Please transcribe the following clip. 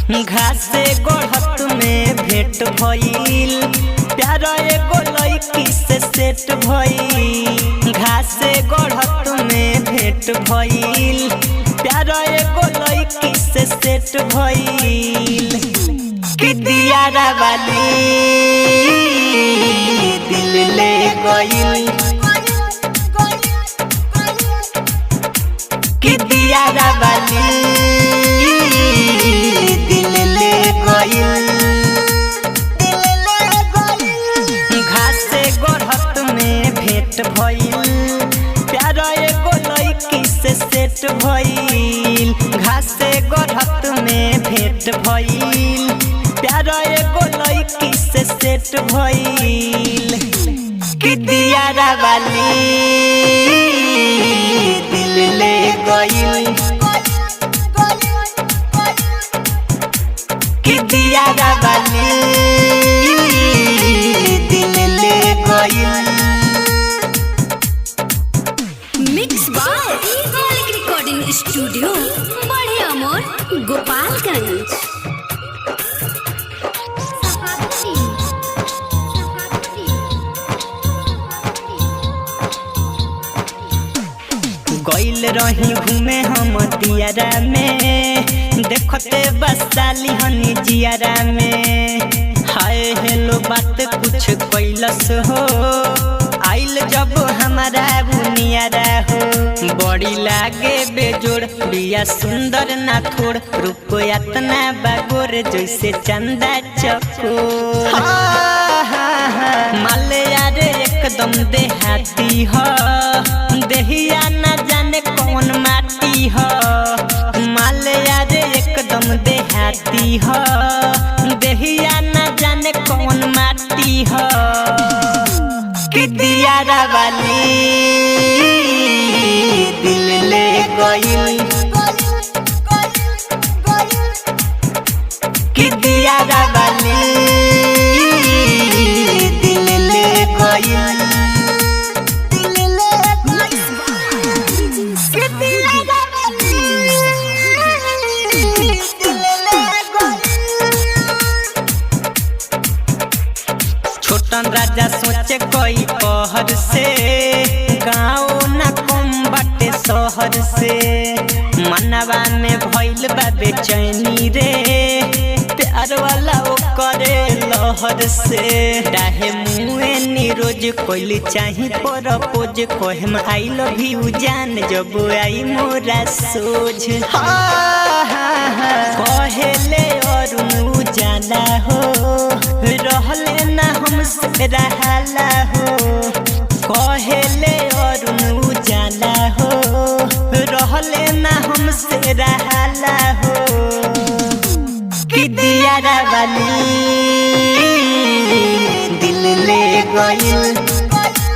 घासे गढ़त में भेंट भइल, प्यार एगो लड़की से सेट भइल। घासे गढ़त में भेंट भइल, प्यार एगो लड़की से सेट भइल। कि दियारा वाली दिल ले गइल, कि दियारा वाली दिल ले गइल। घासे गढ़त में भेंट भइल, प्यार एगो लड़की से सेट भइल। घासे गढ़त में भेंट भइल, प्यार एगो लड़की से सेट भइल। कि दियारा वाली दिल ले गइल, कि दियारा वाली दिल ले गइल। मिक्स बाय मालिक रिकॉर्डिंग स्टूडियो बड़े अमोर गोपालगंज। गइल रही घूमे हम दियारा में, देखते बसाली हनी जियारा में। हाय हेलो बात कुछ कैलस हो, आइल जब हमारा बुनियारा हो। बड़ी लागे बेजोड़ बिया सुंदर ना थोड़, रूप इतना बागोर जैसे चंदा चकोर। माले यार एकदम देहाती हो, देहिया ना जाने कौन माटी हो। माले यार एकदम देहाती हो, देहिया ना जाने कौन माटी हो। कि दियारा वाली दिल ले गइल, कि दियारा वाली दिल ले गइल। छोटन राजा सोचे कोई पहर से, गाँव न कम बाटे शहर से। मनवा में भइल बा बेचैनी रे, प्यार वाला ओ करे लहर से। डाहे मुए निरोज कोइल चाही प्रपोज, कहम आई लव यू जान जब आई मोरा सोझ। कहेले अरुण उजाला हो, रहले ना हमसे रहाला हो। कहेले अरुण उजाला हो, रहले ना हमसे रहाला हो। कि दियारा वाली